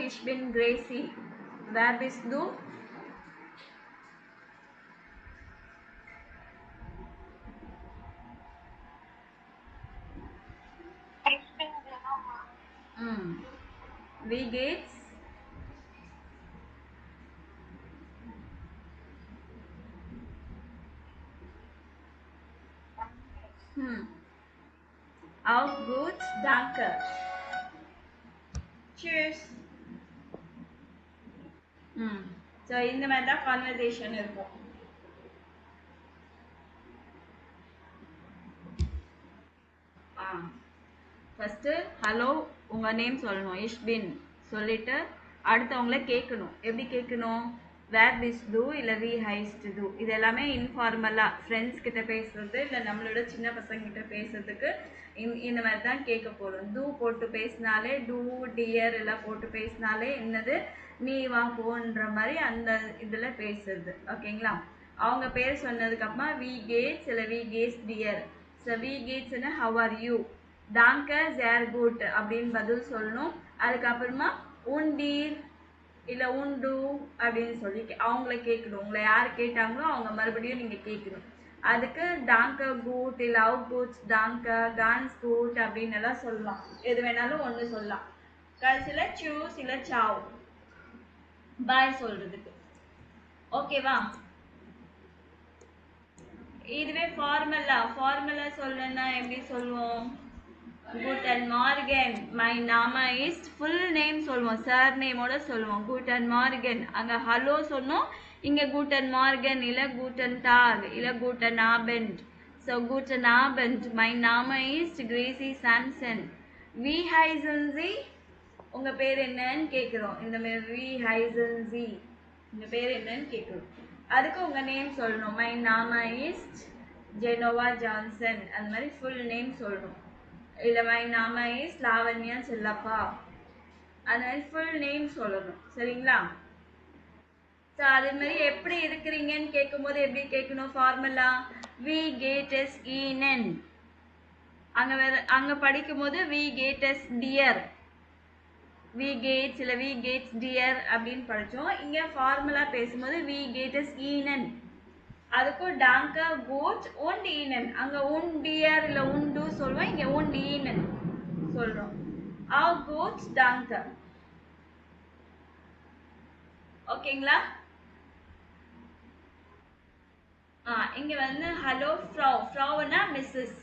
ich bin Gracie. Wer bist du? Ich bin Genoma. Wie geht's? Auch gut, danke. Cheers. So இந்த மாதிரி தான் conversation இருக்கும். First hello உங்கள் name சொல்லணும், இஷ்பின் சொல்லிவிட்டு அடுத்தவங்கள கேட்கணும். எப்படி கேட்கணும்? வேர் பிஸ் டூ இல்லை வி ஹைஸ்ட் டூ. இது எல்லாமே இன்ஃபார்மலாக ஃப்ரெண்ட்ஸ் கிட்ட பேசுறது இல்லை நம்மளோட சின்ன பசங்கிட்ட பேசுறதுக்கு இந்த மாதிரி தான் கேட்க போகிறோம். டூ போட்டு பேசினாலே, டூ டியர் எல்லாம் போட்டு பேசினாலே என்னது நீ வா போன்ற மாதிரி அந்த இதில் பேசுறது. ஓகேங்களா? அவங்க பேர் சொன்னதுக்கப்புறமா வி கேட்ஸ் இல்லை வி கேட்ஸ் டியர். ஸோ வி கேட்ஸ்னா ஹவ் ஆர் யூ, டாங்க ஜேர் குட் அப்படின்னு பதில் சொல்லணும். அதுக்கப்புறமா உண்டீர் இல்லை உண்டு அப்படின்னு சொல்லி அவங்கள கேட்கணும். உங்களை யார் கேட்டாங்களோ அவங்க மறுபடியும் நீங்கள் கேட்கணும். அதுக்கு டாங்க கூட் இல்லை அவு கூட்ஸ் டாங்க கான்ஸ் கூட் அப்படின்னு எல்லாம் சொல்லலாம். எது வேணாலும் ஒன்று சொல்லலாம். கடைசியில் சூஸ் இல்லை சாவ் பாய் சொல்றதுக்கு. ஓகேவா? இதுவே ஃபார்மலா சொல்லணும்னா எப்படி சொல்லுவோம்? Guten Morgen, my name is full name சொல்லுவோம், சார் நேமோட சொல்லுவோம். Guten Morgen. அங்க ஹலோ சொன்னோம், இங்க Guten Morgen இல்ல Guten Tag இல்ல Guten Abend. So Guten Abend, my name is Gracie Sampson. Wie heißen Sie? உங்க பேர் என்னன்னு கேட்குறோம். இந்த மாதிரி Wie heißen Sie, உங்க பேர் என்னன்னு கேட்குறோம். அதுக்கு உங்க நேம் சொல்லணும். My name is Genova Johnson. அந்த மாதிரி ஃபுல் நேம் சொல்லணும். இல்லை மை நாம இஸ் லாவண்யா செல்லப்பா, அந்த மாதிரி ஃபுல் நேம் சொல்லணும். சரிங்களா? ஸோ அதே மாதிரி எப்படி இருக்கிறீங்கன்னு கேட்கும்போது எப்படி கேட்கணும்? ஃபார்முலா வி கேட்டஸ் ஈனன். அங்கே படிக்கும் போது வி கேட்டஸ் டியர், வி கேட்ஸ் இல்லை வி கேட்ஸ் டியர் அப்படின்னு படித்தோம். இங்கே ஃபார்முலா பேசும்போது வி கேட்டஸ் ஈனன். அதுக்கும் டாங்க கோட் உண்ட் ஈனன். அங்கே உன் டியர் இல்லை உண்டு சொல்லுவோம், இங்கே உண்ட் ஈனன் சொல்கிறோம். ஆவ் கோட் டாங்க. ஓகேங்களா? இங்கே வந்து ஹலோ ஃப்ரவ். ஃப்ரவ்னா மிஸ்ஸஸ்,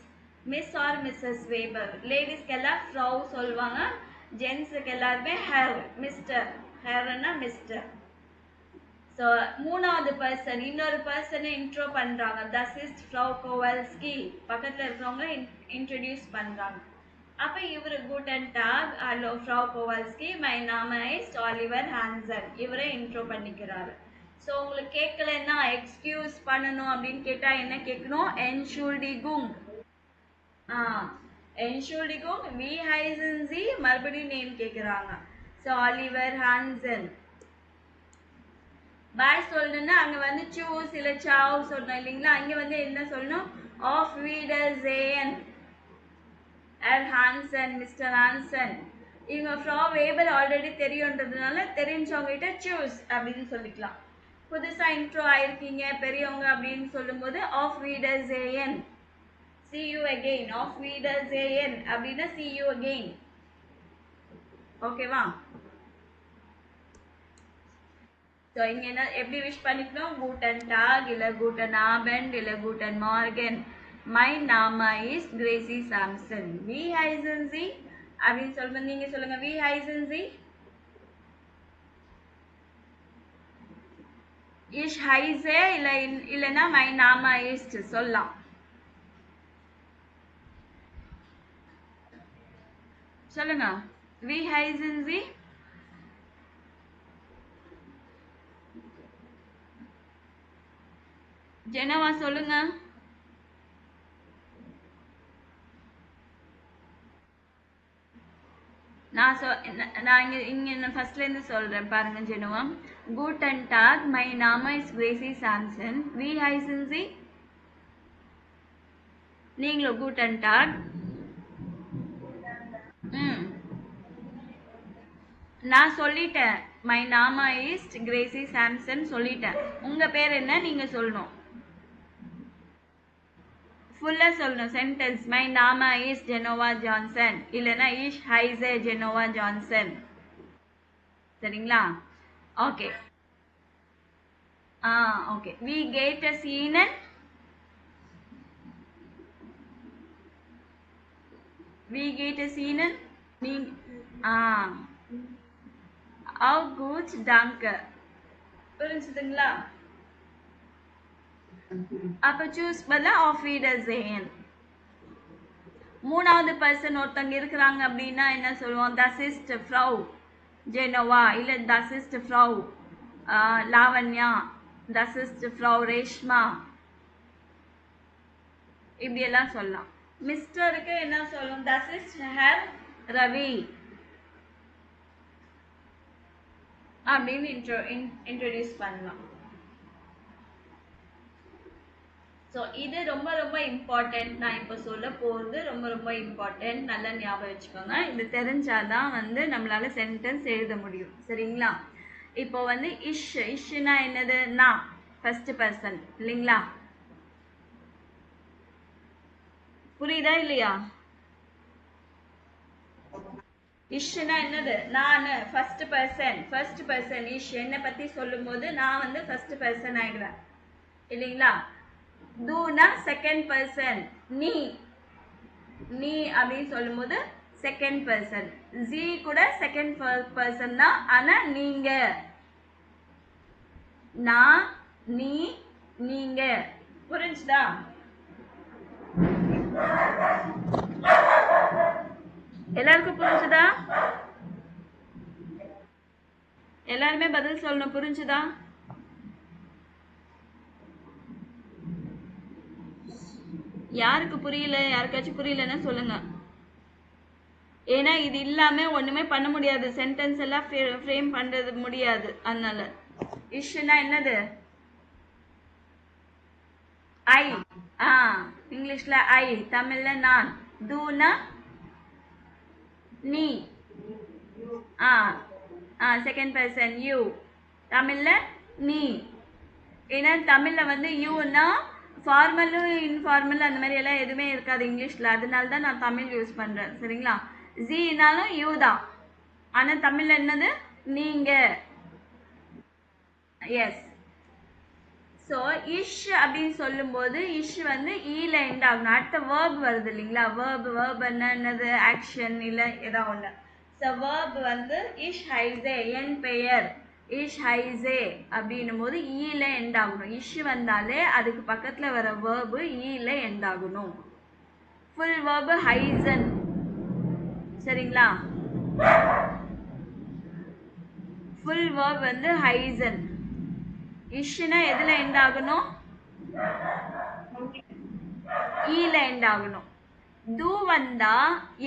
மிஸ் ஆர் மிஸ்ஸஸ் வேபர். லேடிஸ்க்கு எல்லாம் ஃப்ரவ் சொல்லுவாங்க, ஜென்ஸுக்கு எல்லாருமே ஹேர், மிஸ்டர். ஹேர்னா மிஸ்டர். ஸோ மூணாவது பர்சன் இன்னொரு பர்சனை இன்ட்ரோ பண்ணுறாங்க. தஸ் இஸ் ஃப்ரவ் கோவல்ஸ்கி. பக்கத்தில் இருக்கிறவங்க இன்ட்ரடியூஸ் பண்ணுறாங்க. அப்போ இவர் கூட்டன் டாக், ஹலோ ஃப்ரவ் கோவல்ஸ்கி, மை நாம இஸ் ஆலிவர் ஹான்சன். இவரை இன்ட்ரோ பண்ணிக்கிறாரு. ஸோ உங்களுக்கு கேட்கலன்னா எக்ஸ்கியூஸ் பண்ணணும் அப்படின்னு கேட்டால் என்ன கேட்கணும்? என்ஷூல்டிகுங். என்ஷூல்டிகுங். வி ஹைசன் சி, மறுபடியும் நேம் கேட்குறாங்க. So Oliver Hansen. பாய் சொல்லணும்னா அங்கே வந்து சூஸ் இல்லை சாவ் சொல்லணும் இல்லைங்களா? அங்கே வந்து என்ன சொல்லணும்? ஆஃப் வீடர் ஜேயன் எல் ஹான்சன், மிஸ்டர் ஹான்சன். இவங்க ஃப்ரம் வேபர் ஆல்ரெடி தெரியுன்றதுனால தெரிஞ்சவங்ககிட்ட சூஸ் அப்படின்னு சொல்லிக்கலாம். புதுசாக இன்ட்ரோ ஆயிருக்கீங்க பெரியவங்க அப்படின்னு சொல்லும்போது ஆஃப் வீடர் ஜேயன், சி யூ அகெயின். ஆஃப் வீடர் ஜேயன் அப்படின்னா சி யூ அகெயின். ஓகேவா? ஸோ இங்கே என்ன எப்படி விஷ் பண்ணிக்கணும்? கூட்டன் டாக் இல்லை கூட்டன் ஆபெண்ட் இல்லை கூட்டன் மார்கன். மை நாம இஸ் கிரேசி சாம்சன். வி ஹைசன் சி அப்படின்னு சொல்லும்போது நீங்கள் சொல்லுங்கள், வி ஹைசன் சி. இஷ் ஹைஸே இல்லை இல்லைன்னா மை நாம இஸ்ட் சொல்லலாம். சொல்லுங்க, வி ஹைசன் சி. ஜெனவா சொல்லுங்க. நான் இங்கே ஃபர்ஸ்ட்லேருந்து சொல்கிறேன் பாருங்க ஜெனுவா. கூட்டன் டாக், மை நாம இஸ் கிரேசி சாம்சன். வி ஹைசன் சி. நீங்களும் கூட்டன் டாக். நான் சொல்லிட்டேன். மை நாமா இஸ் கிரேசி சாம்சன் சொல்லிட்டேன். உங்க பேர் என்ன நீங்க சொல்லணும். ஃபுல்லா சொல்லணும் சென்டென்ஸ். மை நாமா இஸ் ஜெனோவா ஜான்சன் இல்லைன்னா இஷ் ஹைசே ஜெனோவா ஜான்சன். சரிங்களா? ஓகே. ஓகே. வி கேட் அ சீனன். வி கேட் அ சீனன். நீங்க ஹவ் குட் டாங்க. புரிஞ்சுதுங்களா? அப்ப சூஸ் பதிலா ஆஃப் வீடர்சேன். மூணாவது பர்சன் ஒருத்தங்க இருக்கிறாங்க அப்படின்னா என்ன சொல்லுவோம்? das ist Frau ஜெனோவா இல்ல das ist Frau Lavanya, das ist Frau Reshma, இப்படி எல்லாம் சொல்லலாம். மிஸ்டருக்கு என்ன சொல்லும்? das ist Herr ரவி அப்படின்னு இன்ட்ரோடியூஸ் பண்ணலாம். ஸோ இது ரொம்ப ரொம்ப இம்பார்ட்டன்ட். நான் இப்போ சொல்ல போகிறது ரொம்ப ரொம்ப இம்பார்ட்டன்ட். நல்லா ஞாபகம் வச்சுக்கோங்க. இது தெரிஞ்சாதான் நம்மளால சென்டென்ஸ் எழுத முடியும். சரிங்களா? இப்போ இஷ்னா என்னது? நான் ஃபர்ஸ்ட் பர்சன் இல்லைங்களா? புரியுதா இல்லையா? இஷ்னா என்னது? நான் ஃபர்ஸ்ட் பர்சன் இஷ் என்னை பத்தி சொல்லும் போது நான் ஃபர்ஸ்ட் பர்சன் ஆயிடுவேன் இல்லைங்களா? தூனா செகண்ட் பர்சன். நீ அப்படின்னு சொல்லும் போது செகண்ட் பர்சன். ஜி கூட செகண்ட் பர்சன் தான். ஆனா நீங்க, நான், நீ, நீங்க. புரிஞ்சுதா? எல்லாருக்கும் புரிஞ்சுதா? எல்லாருமே பதில் சொல்லணும். புரிஞ்சுதா? யாருக்கு புரியல? யாருக்காச்சும் புரியலன்னா சொல்லுங்க. ஏன்னா இது இல்லாம ஒண்ணுமே பண்ண முடியாது. சென்டென்ஸ் எல்லாம் ஃப்ரேம் பண்றது முடியாது. அதனால இஷ்னா என்னது? ஐ. இங்கிலீஷ்ல ஐ, தமிழ்ல நான். தூனா நீ. செகண்ட் பர்சன் யூ, தமிழ்ல நீ. ஏன்னா தமிழ்ல யூன்னா ஃபார்மலும் இன்ஃபார்மல் அந்த மாதிரி எல்லாம் எதுவுமே இருக்காது இங்கிலீஷ்ல. அதனால தான் நான் தமிழ் யூஸ் பண்றேன். சரிங்களா? ஜீனாலும் யூ தான். ஆனா தமிழ்ல என்னது? நீங்க. எஸ். ஸோ இஷ் அப்படின்னு சொல்லும் போது இஷ் ஈல எண்ட் ஆகணும். அடுத்த வேர்ப் வருது இல்லைங்களா? வேர்ப் என்னது? ஆக்ஷன் இல்ல ஏதாவது ஒண்ணு. ஸோ வேர்ப் இஷ் ஹைசே, என் பெயர் இஷ் ஹைசே அப்படின்னும் போது ஈல எண்ட் ஆகணும். இஷ் வந்தாலே அதுக்கு பக்கத்துல வர வேர்பு ஈல எண்ட் ஆகணும். ஃபுல் வேர்பு ஹைசன். சரிங்களா? Full verb ஹைசன். இஷ்னா எதுல எண்ட் ஆகணும்? ஈல எண்ட் ஆகணும். து வந்தா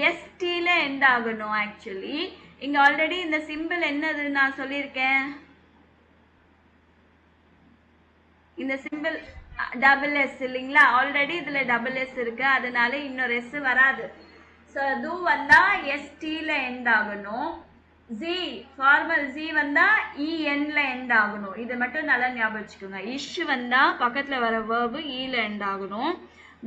எஸ்டில எண்ட் ஆகணும். ஆக்சுவலி இங்க ஆல்ரெடி இந்த சிம்பிள் என்னது நான் சொல்லியிருக்கேன். இந்த சிம்பிள் டபுள் எஸ் இல்லைங்களா? ஆல்ரெடி இதுல டபுள் எஸ் இருக்கு. அதனால இன்னொரு எஸ் வராது. ஸோ து வந்தா எஸ்டில எண்ட் ஆகணும். ஜி ஃபார்மல் ஜி வந்தா இஎன்ல எண்ட் ஆகணும். இதை மட்டும் நல்லா ஞாபகம் வச்சுக்கோங்க. இஷ் வந்தா பக்கத்துல வர வேர்பு ஈல எண்ட் ஆகணும்.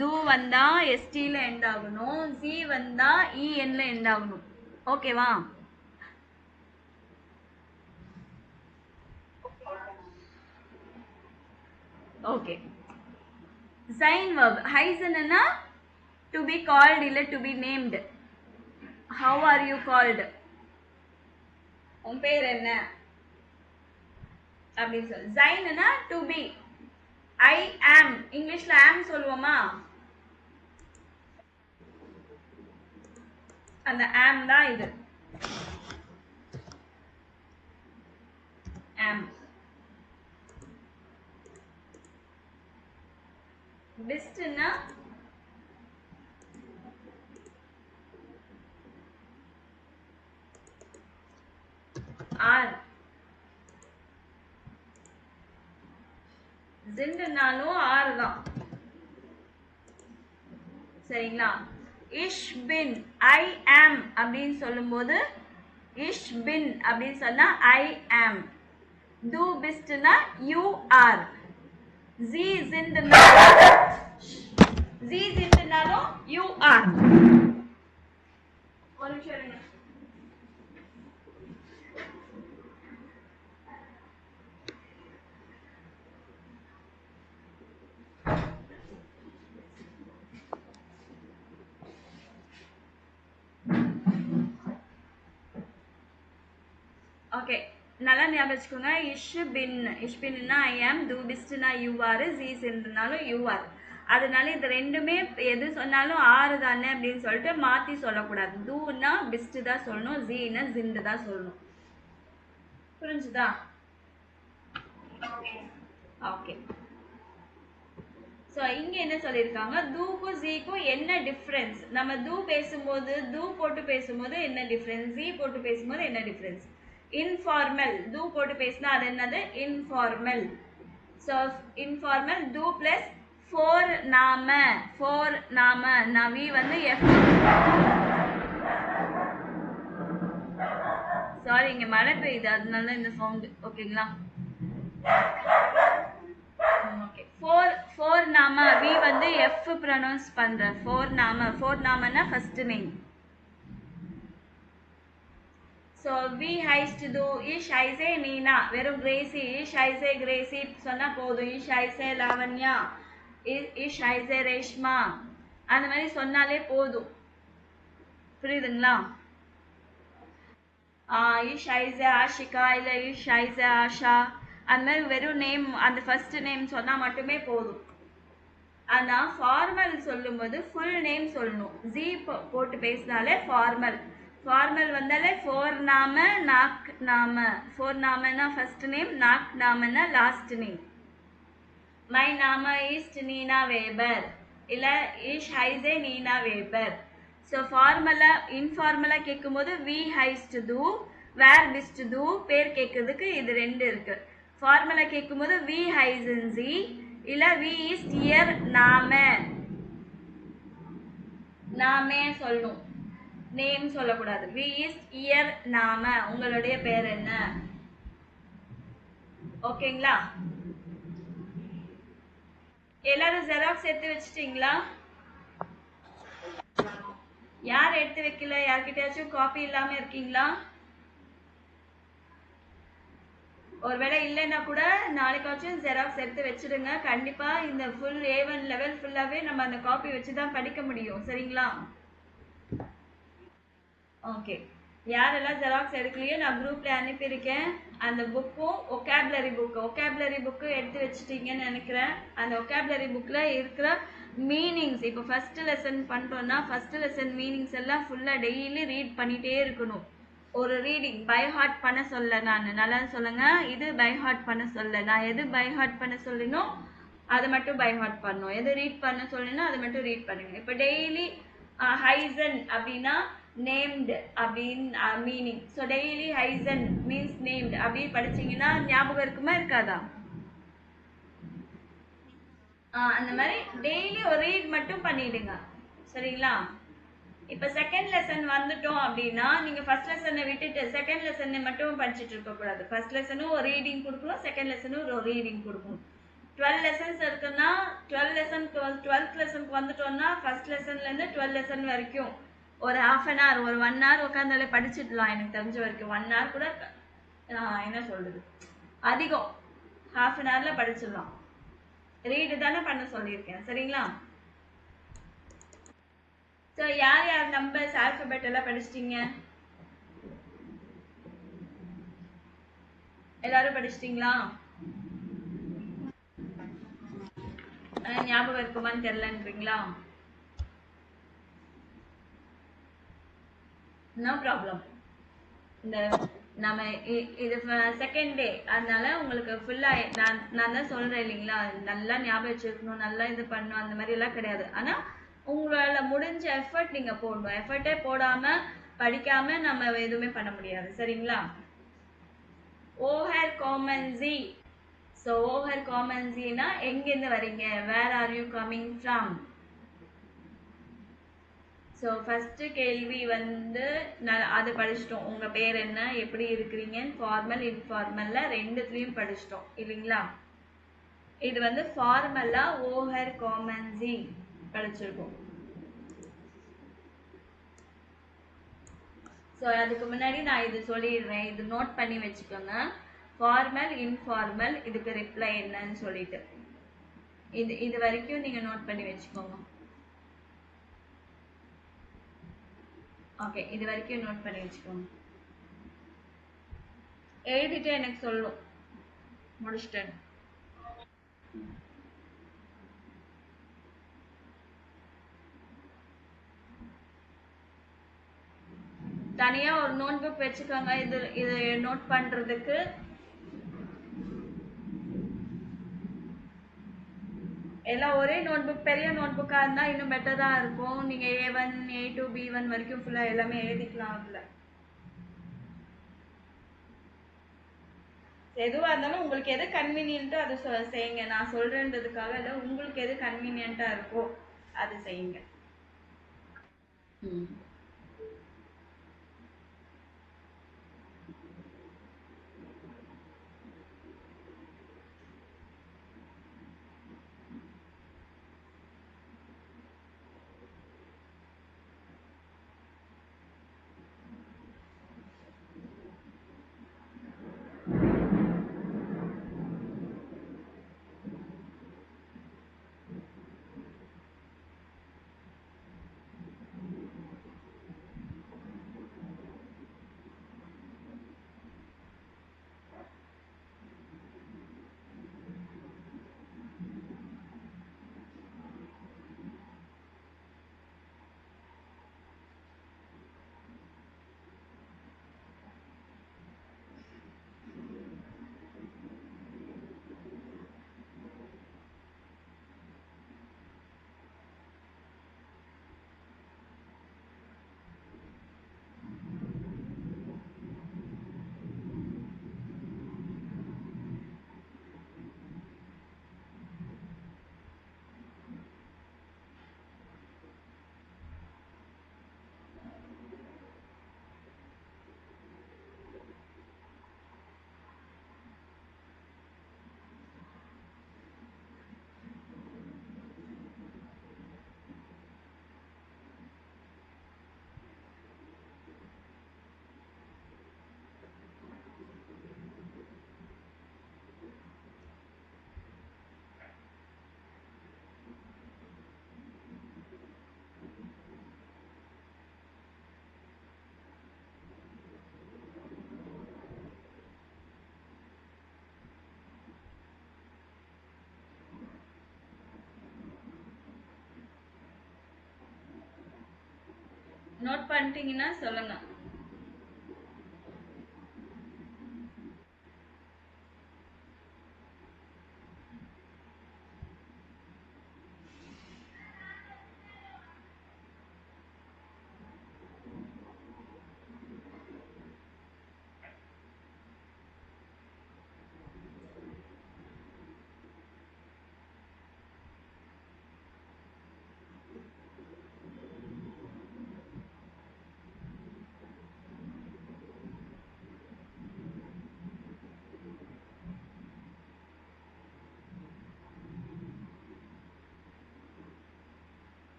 து வந்தா எஸ்டில எண்ட் ஆகணும். ஜி வந்தா இஎன்ல எண்ட் ஆகணும். ஓகேவா? ஓகே. சைன் verb. ஹைசன்னா டு பி கால்ட் இல்ல to be named. How are you called? உன் பேர் என்ன அப்படின்னு சொல்லு. ஜைன்னா டு பி. ஐ ஆம். இங்கிலீஷ்ல ஆம் சொல்லுவோமா? அந்த ஆம் தான் இது. ஆம். பெஸ்ட்னா ஆர். ஜிண்டுனாலும் ஆர் தான். சரிங்களா? இஷ் பின் ஐ ஆம் அப்படின்னு சொல்லும்போது இஷ் பின் அப்படின்னு சொன்னா ஐ ஆம். டு பிஸ்ட்னா யூ ஆர். ஜி ஜிந்துனாலும் யூ ஆர். ஒரு நிமிஷம் இருங்க. ஓகே, நல்லா ஞாபகம் வச்சுக்கோங்க. இஷ் பின்னா ஐ ஆம், டு பிஸ்ட்னா யூ ஆர், ஜி சிந்துனாலும் யூ ஆர். அதனால இது ரெண்டுமே எது சொன்னாலும் ஆறு தானே அப்படின்னு சொல்லிட்டு மாத்தி சொல்லக்கூடாது. தூன்னா பிஸ்ட் தான் சொல்லணும், ஜீனா ஜிந்து தான் சொல்லணும். புரிஞ்சுதா? ஓகே. ஸோ இங்க என்ன சொல்லியிருக்காங்க, தூக்கும் ஜீக்கும் என்ன டிஃப்ரென்ஸ்? நம்ம தூ பேசும்போது தூ போட்டு பேசும்போது என்ன டிஃப்ரென்ஸ், ஜீ போட்டு பேசும்போது என்ன டிஃப்ரென்ஸ்? இன்ஃபார்மல். தூ போட்டு பேசினா அது என்னது? இன்ஃபார்மல். ஸோ இன்ஃபார்மல் தூ பிளஸ் ஃபோர் நாம நவி வந்து எஃப். சாரி, இங்க மழை பெய்யுது அதனால இந்த சவுண்ட். ஓகேங்களா? ஓகே. ஃபோர் நாம வி வந்து எஃப் ப்ரொனவுன்ஸ் பண்ற. ஃபோர் நாமனா ஃபர்ஸ்ட் நேம். ஸோ வி ஹைஸ்ட் டு இஷ் ஐசே நீனா, வெறும் கிரேசி. இஷ் ஐசே கிரேசி சொன்னா போதும். இஷ் ஐசே லாவண்யா, இஷ் ஐசே ரேஷ்மா, அந்த மாதிரி சொன்னாலே போதும். புரியுதுங்களா? இஷ் ஐசே ஆஷிகா இல்ல இஷ் ஐசே ஆஷா, அந்த மாதிரி வெறும் நேம், அந்த ஃபர்ஸ்ட் நேம் சொன்னா மட்டுமே போதும். ஆனா ஃபார்மல் சொல்லும்போது ஃபுல் நேம் சொல்லணும். ஜி போட்டு பேசினாலே ஃபார்மல். ஃபார்மல் வந்தாலே ஃபோர் நாம. ஃபோர் நாமனா ஃபர்ஸ்ட் நேம், நாக் நாமனா லாஸ்ட் நேம். மை நாம இஸ் நீனா வேபர் இல்ல இஷ் ஹைசே நீனா வேபர். ஸோ ஃபார்மலா இன்ஃபார்மலா கேட்கும்போது வி ஹைஸ்ட் து, வேர் பிஸ்ட் து, பேர் கேட்கறதுக்கு இது ரெண்டு இருக்கு. ஃபார்மலா கேட்கும்போது வி ஹைசன் ஜி இல்ல வி இஸ் இயர் நாமே சொல்லணும். நேம் சொல்லக்கூடாது. வி இஸ் இயர் நாம, உங்களுடைய பேர் என்ன? ஓகேங்களா? எல்லாரும் ஜெராக்ஸ் எடுத்து வச்சிட்டீங்களா? யார் எடுத்து வைக்கல? யார்கிட்டயாச்சும் காப்பி இல்லாம இருக்கீங்களா? ஒருவேளை இல்லைன்னா கூட நாளைக்காச்சும் ஜெராக்ஸ் எடுத்து வச்சிடுங்க. கண்டிப்பா இந்த ஃபுல் A1 லெவல் ஃபுல்லாவே நம்ம அந்த காப்பி வச்சு தான் படிக்க முடியும். சரிங்களா? ஓகே. யாரெல்லாம் ஜெராக்ஸ் எடுக்கலையோ நான் குரூப்ல அனுப்பியிருக்கேன். அந்த புக்கும் ஒகாபுலரி புக்கு எடுத்து வச்சிட்டீங்கன்னு நினைக்கிறேன். அந்த ஒகாபுலரி புக்ல இருக்கிற மீனிங்ஸ், இப்போ ஃபர்ஸ்ட் லெசன் பண்ணிட்டோம்னா ஃபர்ஸ்ட் லெசன் மீனிங்ஸ் எல்லாம் ஃபுல்லா டெய்லி ரீட் பண்ணிட்டே இருக்கணும். ஒரு ரீடிங் பை ஹார்ட் பண்ண சொல்ல, நான் நல்லா சொல்லுங்க. இது பை ஹார்ட் பண்ண சொல்ல. நான் எது பை ஹார்ட் பண்ண சொல்லணும் அதை மட்டும் பை ஹார்ட் பண்ணணும். எது ரீட் பண்ண சொல்லணும் அதை மட்டும் ரீட் பண்ணுங்க. இப்போ டெய்லி ஹைசன் அப்படின்னா நேம்டு அப்படின்னு மீனிங். ஸோ டெய்லி ஹைசன் மீன்ஸ் நேம்டு அப்படின்னு படிச்சீங்கன்னா ஞாபகம் இருக்குமா இருக்காதா? அந்த மாதிரி டெய்லி ஒரு ரீட் மட்டும் பண்ணிடுங்க. சரிங்களா? இப்ப செகண்ட் லெசன் வந்துட்டோம் அப்படின்னா நீங்க ஃபர்ஸ்ட் லெசனை விட்டுட்டு செகண்ட் லெசனை மட்டும் படிச்சுட்டு இருக்க கூடாது. ஃபர்ஸ்ட் லெசனும் ஒரு ரீடிங் கொடுக்கணும், செகண்ட் லெசனும் ஒரு ரீடிங் கொடுக்கணும். 12 லெசன்ஸ் இருக்குன்னா 12th லெசனுக்கு வந்துட்டோம்னா ஃபர்ஸ்ட் லெசன்ல இருந்து 12 லெசன் வரைக்கும் ஒரு half an hour, ஒரு 1 hour உட்காந்தாலே படிச்சிடலாம். எனக்கு தெரிஞ்ச வரைக்கும் 1 hour கூட என்ன சொல்றது அதிகம், half an hourல படிச்சிடலாம். ரீடு தானே பண்ண சொல்லியிருக்கேன். சரிங்களா? ஸோ யார் யார் நம்பர்ஸ் ஆல்பபெட் எல்லாம் படிச்சிட்டீங்க? எல்லாரும் படிச்சிட்டீங்களா? ஞாபகம் இருக்குமான்னு தெரியலன்றீங்களா? No problem. இந்த நம்ம இது செகண்ட் டே, அதனால உங்களுக்கு ஃபுல்லா நான் தான் சொல்றேன் இல்லைங்களா, நல்லா ஞாபகம் வச்சிருக்கணும், நல்லா இது பண்ணணும், அந்த மாதிரி எல்லாம் கிடையாது. ஆனா உங்களால முடிஞ்ச எஃபர்ட் நீங்க போடணும். எஃபர்ட்டே போடாம படிக்காம நம்ம எதுவுமே பண்ண முடியாது. சரிங்களா? ஓஹர் காமன் ஜி. ஸோ ஓஹர் காமன் ஜினா எங்கிருந்து வரீங்க? Where are you coming from? So first கேள்வி வந்து அது படிச்சிட்டோம். உங்கள் பேர் என்ன, எப்படி இருக்கிறீங்க, ஃபார்மல் இன்ஃபார்மலில் ரெண்டுத்துலேயும் படிச்சிட்டோம் இல்லைங்களா? இது வந்து ஃபார்மலாக ஓஹர் காமன்சி படிச்சிருக்கோம். ஸோ அதுக்கு முன்னாடி நான் இது சொல்லிடுறேன், இது நோட் பண்ணி வச்சுக்கோங்க. ஃபார்மல் இன்ஃபார்மல் இதுக்கு ரிப்ளை என்னன்னு சொல்லிட்டு இது வரைக்கும் நீங்கள் நோட் பண்ணி வச்சுக்கோங்க. ஓகே, இது வரைக்கும் நோட் பண்ணி வச்சுக்கோங்க. எழுதிட்டு எனக்கு சொல்லும் முடிச்சிட்டேன். தனியா ஒரு நோட் புக் வச்சுக்கோங்க இது நோட் பண்றதுக்கு. எல்லாம் ஒரே நோட் புக், பெரிய நோட் புக்கா இருந்தா இன்னும் பெட்டரா இருக்கும். நீங்க A1 A2 B1 வரைக்கும் ஃபுல்லா எல்லாமே எழுதிக்கலாம். அதுல எதுவா இருந்தாலும் உங்களுக்கு எது கன்வீனியன்ட்டோ அதை செய்யுங்க. நான் சொல்றேன்றதுக்காக இல்லை, உங்களுக்கு எது கன்வீனியன்ட்டா இருக்கோ அது செய்யுங்க. ம். நோட் பண்ணிட்டீங்கன்னா சொல்லுங்க.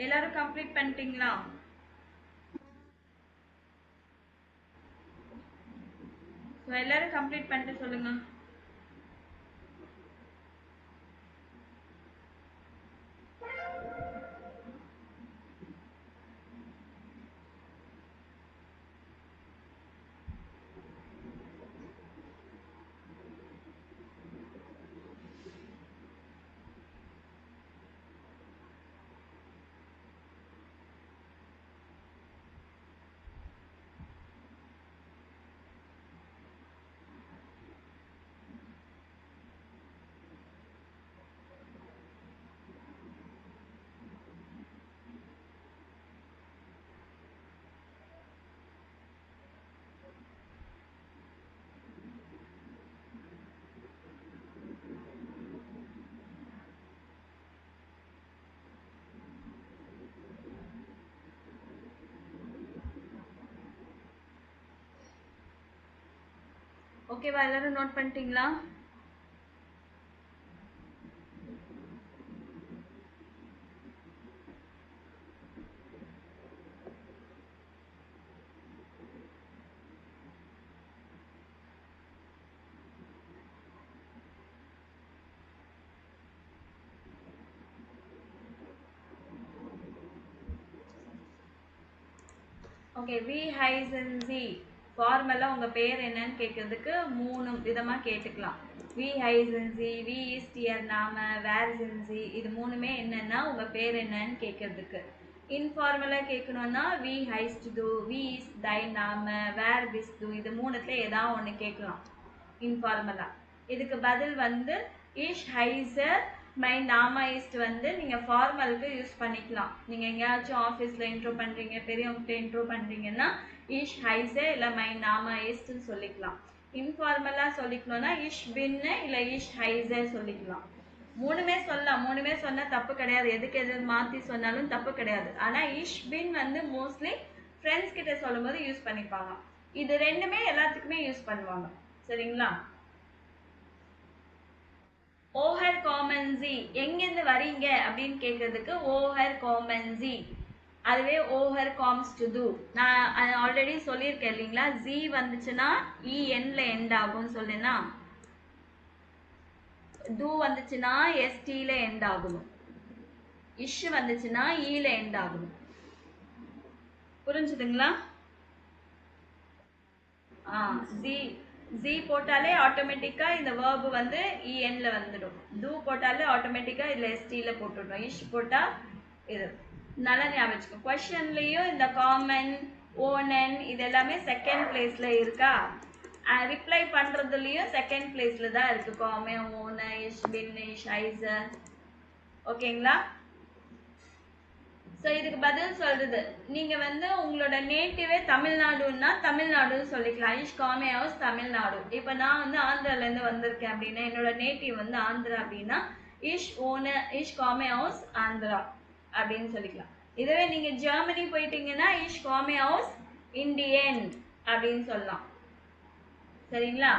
எல்லாரும் கம்ப்ளீட் பண்ணிட்டீங்களா? எல்லாரும் கம்ப்ளீட் பண்ணிட்டு சொல்லுங்க. ஓகேவா? எல்லாரும் நோட் பண்ணிட்டீங்களா? ஓகே, வி ஹைசன் ஜி ஃபார்மலாக உங்கள் பேர் என்னன்னு கேட்கறதுக்கு 3 விதமாக கேட்டுக்கலாம். வி ஹைசன் ஜி, வி இஸ் டியர் நாம, வேர் ஜி, இது 3மே என்னன்னா உங்கள் பேர் என்னன்னு கேட்கறதுக்கு. இன்ஃபார்மலாக கேட்கணும்னா வி ஹைஸ்ட் டு, வி இஸ் தை நாம, வேர் விஸ் டு, இது 3த்துல ஏதாவது ஒன்று கேட்கலாம் இன்ஃபார்மலாக. இதுக்கு பதில் வந்து இஷ் ஹைசர் மை நாமா இஸ்ட் வந்து நீங்கள் ஃபார்மலுக்கு யூஸ் பண்ணிக்கலாம். நீங்கள் எங்கேயாச்சும் ஆஃபீஸில் இன்ட்ரோ பண்ணுறீங்க, பெரியவங்ககிட்ட இன்ட்ரோ பண்ணுறீங்கன்னா இஷ் ஹைசர் இல்லை மை நாமா இஸ்ட்னு சொல்லிக்கலாம். இன்ஃபார்மலாக சொல்லிக்கணும்னா இஷ் பின்னு இல்லை இஷ் ஹைசர் சொல்லிக்கலாம். 3மே சொல்லலாம், 3மே சொன்னால் தப்பு கிடையாது. எதுக்கு எது மாற்றி சொன்னாலும் தப்பு கிடையாது. ஆனால் இஷ் பின் வந்து மோஸ்ட்லி ஃப்ரெண்ட்ஸ் கிட்ட சொல்லும் போது யூஸ் பண்ணிப்பாங்க. இது 2மே எல்லாத்துக்குமே யூஸ் பண்ணுவாங்க. சரிங்களா? ஓஹர் காமன்சி, எங்கேருந்து வரீங்க அப்படின்னு கேட்கறதுக்கு ஓஹர் காமன்சி. அதுவே ஓஹர் காம்ஸ் டு து, நான் ஆல்ரெடி சொல்லியிருக்கேன் இல்லைங்களா? ஜி வந்துச்சுன்னா இஎன்ல எண்ட் ஆகும்னு சொல்லுன்னா, டு வந்துச்சுன்னா எஸ்டில எண்ட் ஆகணும், இஷ் வந்துச்சுன்னா ஈல எண்ட் ஆகணும். புரிஞ்சுதுங்களா? ஜி போட்டாலே ஆட்டோமேட்டிக்கா இந்த வேர்பு வந்து இஎன்ல வந்துடும். டு போட்டாலே ஆட்டோமேட்டிக்கா இதுல எஸ்டில போட்டுடும். இஷ் போட்டா இது நல்லா ஞாபகம் வச்சுக்கோ. கொஸ்டின்லயும் இந்த காமன், ஓனன் இது எல்லாமே செகண்ட் பிளேஸ்ல இருக்கா? ரிப்ளை பண்றதுலயும் செகண்ட் பிளேஸ்ல தான் இருக்கு. காமன், ஓனர், இஷ், பின், இஷ், ஐசர். ஓகேங்களா? ஸோ இதுக்கு பதில் சொல்றது, நீங்க வந்து உங்களோட நேட்டிவே தமிழ்நாடுன்னா தமிழ்நாடுன்னு சொல்லிக்கலாம். இஷ் காமே ஹவுஸ் தமிழ்நாடு. இப்போ நான் வந்து ஆந்திராலேருந்து வந்திருக்கேன் அப்படின்னா, என்னோட நேட்டிவ் வந்து ஆந்திரா அப்படின்னா இஷ் ஓனர் இஷ் காமே ஹவுஸ் ஆந்திரா அப்படின்னு சொல்லிக்கலாம். இதுவே நீங்க ஜெர்மனி போயிட்டீங்கன்னா இஷ் காமே ஹவுஸ் இந்தியன் அப்படின்னு சொல்லலாம். சரிங்களா?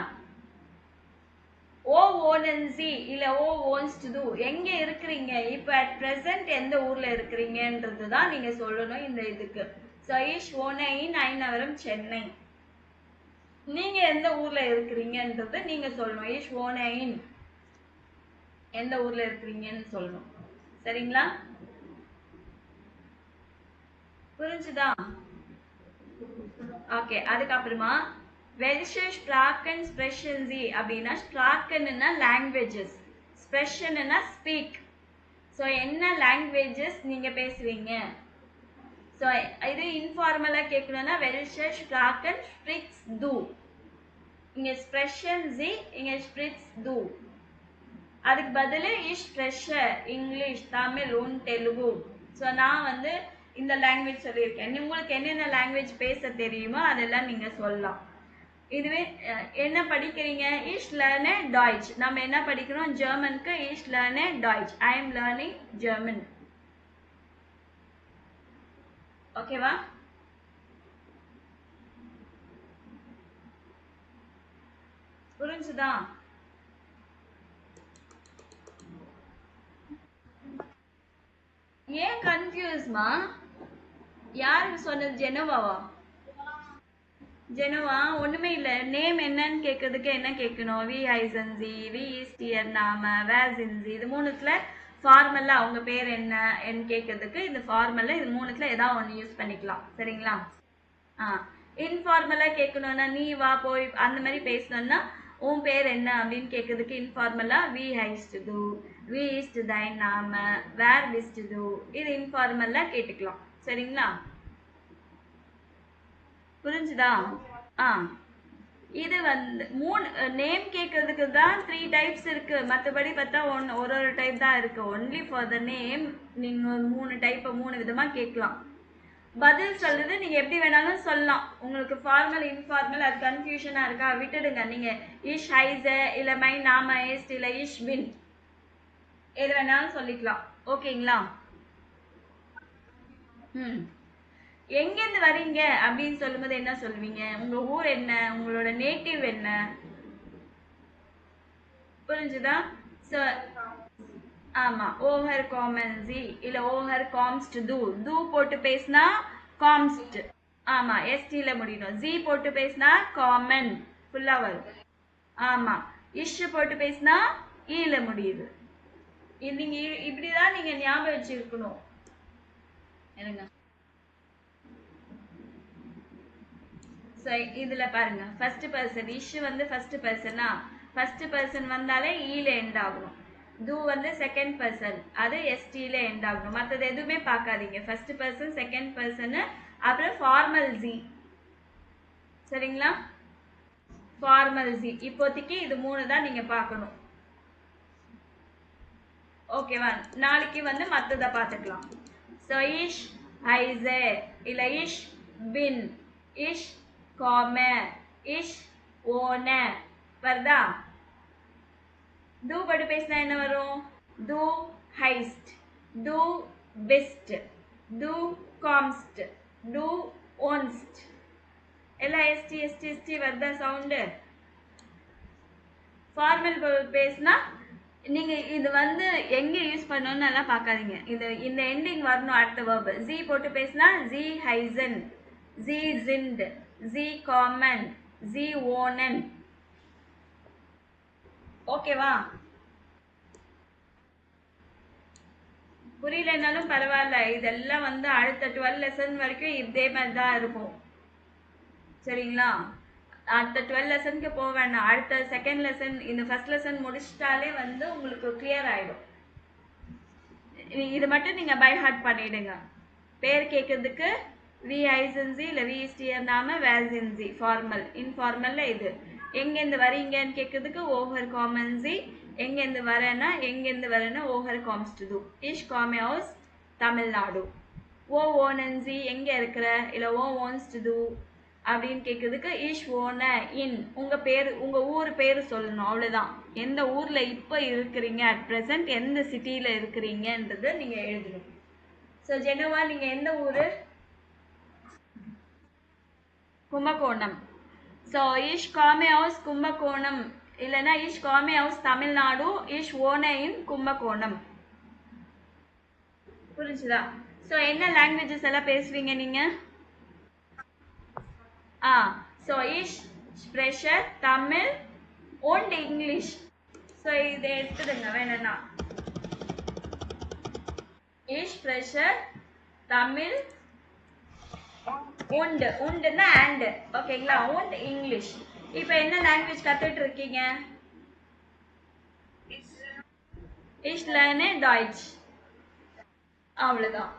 ஓ ஓனன்சி இல்ல ஓ ஓன்ஸ் டு டு, எங்க இருக்கிறீங்க இப்போ அட் பிரசன்ட் எந்த ஊர்ல இருக்கிறீங்கன்றது தான் நீங்க சொல்லணும் இந்த இதுக்கு. சயிஷ் ஓனைன் ஐநவரம் சென்னை, நீங்க எந்த ஊர்ல இருக்கிறீங்கன்றது நீங்க சொல்லணும். ஈஷ் ஓனைன் எந்த ஊர்ல இருக்கிறீங்கன்னு சொல்லணும். சரிங்களா? புரிஞ்சுதா? ஓகே, அதுக்கப்புறமா welche Sprachen sprechen Sie அப்படின்னா, ஸ்ப்ராக்கன்னா லாங்குவேஜஸ், ஸ்ப்ரெஷன்னா ஸ்பீக். ஸோ என்ன லாங்குவேஜஸ் நீங்கள் பேசுவீங்க? ஸோ இது இன்ஃபார்மலாக கேட்கணும்னா welche Sprachen sprichst du, இங்கே sprechen Sie, இங்கே sprichst du. அதுக்கு பதில் ich spreche English, Tamil, Telugu. So நான் வந்து இந்த லாங்குவேஜ் சொல்லியிருக்கேன். உங்களுக்கு என்னென்ன லாங்குவேஜ் பேச தெரியுமோ அதெல்லாம் நீங்கள் சொல்லலாம். இதுவே என்ன படிக்கிறீங்க? இஷ் லேர்னே டாய்ச். நம்ம என்ன படிக்கிறோம்? ஜெர்மனுக்கு இஷ் லேர்னே டாய்ச், ஐ எம் லேர்னிங் ஜெர்மன். ஓகேவா? புரிஞ்சுதா? ஏன் கன்ஃபியூஸ்மா? யாருக்கு சொன்னது? ஜெனோவாவா? ஜெனோவா ஒண்ணுமே இல்லை. நேம் என்னன்னு கேட்கறதுக்கு என்ன கேட்கணும்? வி ஹைசன்சி, வி இஸ் டியர் நாம, வேர்சின்சி, இது 3த்துல ஃபார்மலா உங்க பேர் என்ன கேட்கறதுக்கு இந்த ஃபார்மலா இது 3த்துல ஏதாவது ஒன்று யூஸ் பண்ணிக்கலாம். சரிங்களா? இன்ஃபார்மலா கேட்கணும்னா நீ வா போய் அந்த மாதிரி பேசணும்னா உன் பேர் என்ன அப்படின்னு கேட்கறதுக்கு இன்ஃபார்மலா வி ஹைஸ்ட் டு, வி இஸ்ட் தை நாம, வேர் விஸ்ட் டு, இது இன்ஃபார்மலா கேட்டுக்கலாம். சரிங்களா? புரிஞ்சுதா? இது வந்து 3 நேம் கேட்கறதுக்கு தான் 3 டைப்ஸ் இருக்கு. மற்றபடி பார்த்தா ஒரு டைப் தான் இருக்கு. ஒன்லி ஃபார் த நேம் நீங்க 3 டைப் 3 விதமா கேட்கலாம். பதில் சொல்றது நீங்க எப்படி வேணாலும் சொல்லலாம். உங்களுக்கு ஃபார்மல் இன்ஃபார்மல் அது கன்ஃபியூஷனா இருக்கா? விட்டுடுங்க. நீங்க இஷ் ஹைசர் இல்ல மை நாம இஸ்ட் இல்ல இஷ் பின் எது வேணாலும் சொல்லிக்கலாம். ஓகேங்களா? எங்கேருந்து வரீங்க அப்படின்னு சொல்லும்போது என்ன சொல்லுவீங்க? உங்க ஊர் என்ன? உங்களோட நேட்டிவ் என்ன? புரிஞ்சுதா? ஸோ ஆமா, ஓஹர் காமன் ஜி இல்ல ஓஹர் காம்ஸ்ட் தூ போட்டு பேசினா காம்ஸ்ட். ஆமா, எஸ்டில முடியணும். ஜி போட்டு பேசினா காமன் ஃபுல்லா வரும். ஆமா, இஷ் போட்டு பேசினா ஈல முடியுது. நீங்க இப்படிதான் நீங்க ஞாபகம் வச்சிருக்கணும். என்னங்க? ஸோ இதுல பாருங்க, ஃபர்ஸ்ட் பர்சன் இஷ் வந்து ஃபர்ஸ்ட் பர்சனா, ஃபர்ஸ்ட் பர்சன் வந்தாலே ஈல எண்ட் ஆகணும். தூ வந்து செகண்ட் பர்சன், அது எஸ்டில எண்ட் ஆகணும். மற்றது எதுவுமே பார்க்காதீங்க. ஃபர்ஸ்ட் பர்சன், செகண்ட் பர்சன், அப்புறம் ஃபார்மல் ஜி. சரிங்களா? ஃபார்மல் ஜி இப்போதைக்கு இது 3 தான் நீங்க பார்க்கணும். ஓகேவா? நாளைக்கு வந்து மற்றதை பார்த்துக்கலாம். ஸோ இஷ் ஐசே இல்ல இஷ் பின், இஷ் காமே, இஷ் ஓனே வருதா? தூ பட்டு பேசினா என்ன வரும்? தூ ஹைஸ்ட், தூ பெஸ்ட், தூ காம்ஸ்ட், தூ ஓன்ஸ்ட். எல்லாம் எஸ்டி எஸ்டி எஸ்டி வருதா சவுண்டு? ஃபார்மல் பேசினா நீங்க இது வந்து எங்க யூஸ் பண்ணணும்னு எல்லாம் பார்க்காதீங்க. இந்த எண்டிங் வரணும் அடுத்த verb. ஜி போட்டு பேசினா ஜி ஹைசன், ஜி ஜிண்ட், ஜி காமன், ஜி ஓனன். ஓகேவா? புரியலனாலும் பரவாயில்ல, இதெல்லாம் வந்து அடுத்த 12 லெசன் வரைக்கும் இதே மாதிரி தான் இருக்கும். சரிங்களா? அடுத்த 12 லெசனுக்கு போக வேண்டாம். அடுத்த செகண்ட் லெசன், இந்த ஃபர்ஸ்ட் லெசன் முடிச்சிட்டாலே வந்து உங்களுக்கு கிளியர் ஆயிடும். இது மட்டும் நீங்க பை ஹார்ட் பண்ணிடுங்க. பேர் கேட்கறதுக்கு வி ஐசன்சி இல்ல வி ஸ்டியர் நாம வேல்சின்சி ஃபார்மல். இன்ஃபார்மல்ல இது எங்கேருந்து வரீங்கன்னு கேட்கறதுக்கு ஓஹர் காமன்சி. எங்கேருந்து வரேன்னா ஓஹர் காம்ஸ்ட் தூ. இஷ் காமே ஹவுஸ் தமிழ்நாடு. ஓ ஓனன்சி எங்க இருக்கிற இல்ல ஓ ஓன்ஸ்ட் தூ அப்படின்னு கேட்கறதுக்கு இஷ் ஓன இன். உங்க ஊர் பேரு சொல்லணும், அவ்வளவுதான். எந்த ஊர்ல இப்ப இருக்கிறீங்க, அட் பிரசன்ட் எந்த சிட்டியில இருக்கிறீங்கன்றத நீங்க எழுதணும். ஸோ ஜெனோவா நீங்க எந்த ஊரு? கும்பகோணம். ஸோ இஷ் காமே ஹவுஸ் கும்பகோணம் இல்லைன்னா இஷ் காமே ஹவுஸ் தமிழ்நாடு, இஷ் ஓன இன் கும்பகோணம். புரிஞ்சுதா? ஸோ என்ன லாங்குவேஜஸ் எல்லாம் பேசுவீங்க நீங்க? ஸோ இஷ் ஸ்ப்ரெஷர் தமிழ் und இங்கிலீஷ். ஸோ இதை எடுத்துடுங்க வேணும்னா. இஷ் ஸ்ப்ரெஷர் தமிழ் உண்டுன்னா and. ஓகேங்களா? und English. இப்போ என்ன லாங்குவேஜ் கத்துட்டு இருக்கீங்க? இஷ் lerne Deutsch. அவ்வளவுதான்.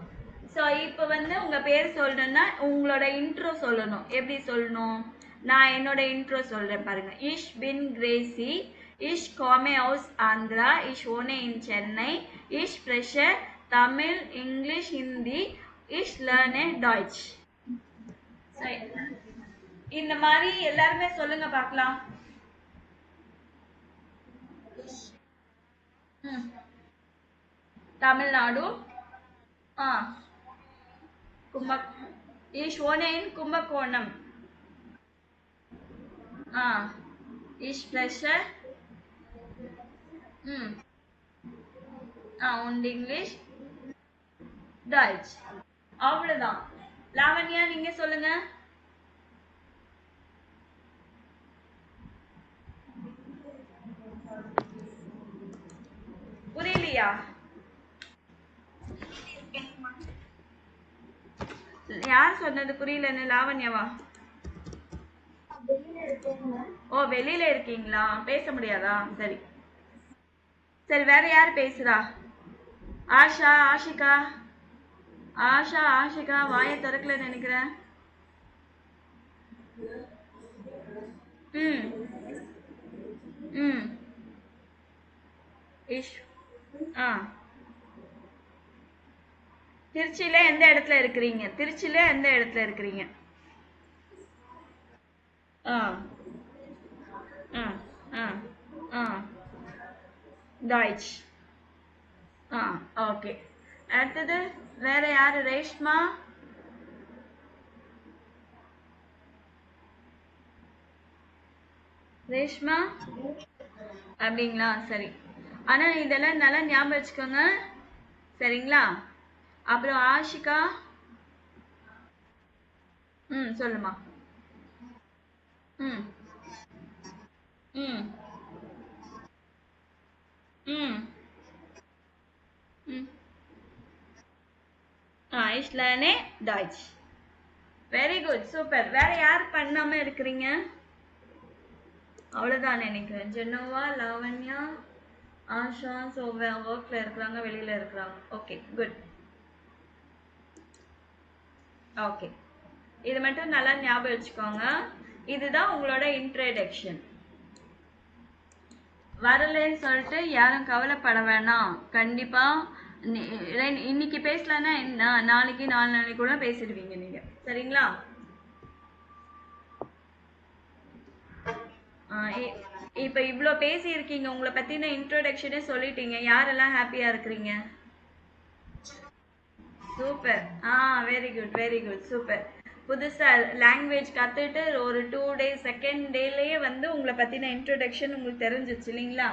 ஸோ இப்போ வந்து உங்க பேர் சொல்லணும்னா உங்களோட இன்ட்ரோ சொல்லணும். எப்படி சொல்லணும்? நான் என்னோட இன்ட்ரோ சொல்றேன் பாருங்க. இஷ் பின் கிரேசி, இஷ் காமே ஹவுஸ் ஆந்திரா, இஷ் ஓனே இன் சென்னை, இஷ் ஸ்ப்ரெஷர் தமிழ் இங்கிலீஷ் ஹிந்தி, இஷ் லேர்னே டாய்ச். இந்த மாதிரி எல்லாருமே சொல்லுங்க பார்க்கலாம். தமிழ்நாடு. இஷ் ஓனே இன் கும்பகோணம். இஷ் ஸ்ப்ரெஷர் und இங்கிலீஷ் டாய்ச். அவ்வளவுதான். லாவண்யா நீங்க சொல்லுங்க. புரியலையா? யார் சொன்னது புரியலன்னு? லாவண்யாவா? ஓ வெளியில இருக்கீங்களா? பேச முடியாதா? சரி சரி, வேற யார் பேசுறா? ஆஷா, ஆஷிகா. ஆஷிகா வாயை திறக்கல நினைக்கிறேன். இஷ் திருச்சியில எந்த இடத்துல இருக்கிறீங்க? திருச்சியில எந்த இடத்துல இருக்கிறீங்க? டாய்ச். ஓகே. அடுத்தது வேற யாரு? ரேஷ்மா. ரேஷ்மா அப்படிங்களா? சரி. ஆனா இதெல்லாம் நல்லா ஞாபகம் வச்சுக்கோங்க. சரிங்களா? அப்புறம் ஆஷிகா. சொல்லுமா. ம் ம் ம் ம் ich lerne Deutsch. Very good, super. வேற யார் பண்ணாம இருக்கிறீங்க? அவ்வளவுதான் நினைக்கிறேன். ஜெனோவா, லாவண்யா, ஆஷா, ஒர்க்ல இருக்கிறாங்க, வெளியில இருக்கிறாங்க. Okay, good. ஓகே, இது மட்டும் நல்லா ஞாபகம் வச்சுக்கோங்க. இதுதான் உங்களோட இன்ட்ரடக்ஷன். வரலன்னு சொல்லிட்டு யாரும் கவலைப்பட வேணாம். கண்டிப்பா இன்னைக்கு பேசலன்னா என்ன, நாளைக்கு நாளைக்கு கூட பேசிடுவீங்க நீங்க. சரிங்களா? இப்ப இவ்ளோ பேசியிருக்கீங்க. உங்கள பத்தின இன்ட்ரோடக்ஷனே சொல்லிட்டீங்க. யாரெல்லாம் ஹாப்பியா இருக்கிறீங்க? Super. Very good, very good, super. புதுசா லாங்குவேஜ் கத்துட்டு ஒரு 2 டேஸ், செகண்ட் டேலயே வந்து உங்கள பத்தின இன்ட்ரோடக்ஷன் உங்களுக்கு தெரிஞ்சிச்சு இல்லைங்களா?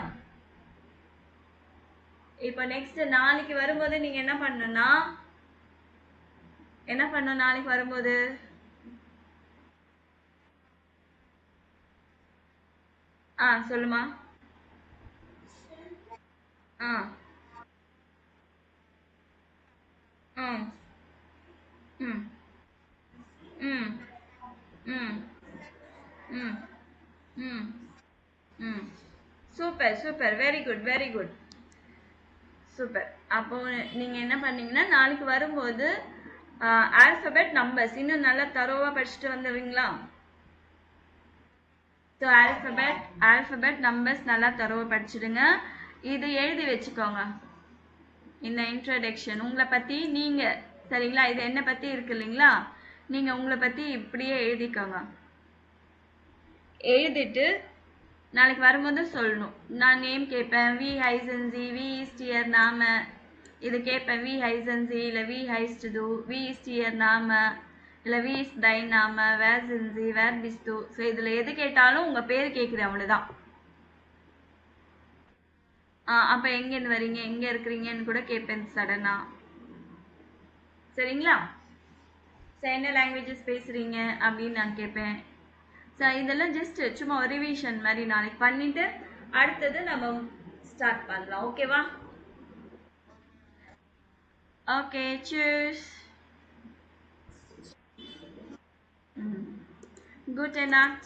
இப்ப நெக்ஸ்ட் நாளைக்கு வரும்போது நீங்க என்ன பண்ணணும் நாளைக்கு வரும்போது? சொல்லுமா. ஆ ம் ம் ம் ம் ம் ம் ம் super, super. Very good, very good. Super. அப்போ நீங்க என்ன பண்ணீங்கன்னா, நாளைக்கு வரும்போது ஆல்பபெட், நம்பர்ஸ் இன்னும் நல்லா தரோவா படிச்சுட்டு வந்துடுவீங்களா? ஸோ ஆல்பபெட் நம்பர்ஸ் நல்லா தரோவா படிச்சிடுங்க. இது எழுதி வச்சுக்கோங்க. இந்த இன்ட்ரடக்ஷன் உங்களை பத்தி நீங்க, சரிங்களா? இது என்ன பத்தி இருக்கு இல்லைங்களா? நீங்க உங்களை பத்தி இப்படியே எழுதிக்கோங்க. எழுதிட்டு நாளைக்கு வரும்போது சொல்லணும். நான் நேம் கேட்பேன். வி ஹைசன்சி, வி ஈஸ்டியர் நாம. இது கேட்பேன். வி ஹைசன்சி இல்லை வி ஹைஸ்ட் து, வி ஈஸ்டியர் நாம இல்லை வி இஸ் தை நாம, வேர் சின்சி, வேர் பிஸ்து. ஸோ இதில் எது கேட்டாலும் உங்கள் பேர் கேட்குறேன், அவ்வளோதான். அப்போ எங்கேருந்து வரீங்க, எங்கே இருக்கிறீங்கன்னு கூட கேட்பேன் சடனா. சரிங்களா? ஸோ என்ன லாங்குவேஜஸ் பேசுகிறீங்க அப்படின்னு நான் கேட்பேன். ஸோ இதெல்லாம் ஜஸ்ட் சும்மா ஒரு ரிவிஷன் மாதிரி நாளைக்கு பண்ணிட்டு அடுத்தது நம்ம ஸ்டார்ட் பண்ணலாம். ஓகேவா? Okay, cheers. Gute Nacht.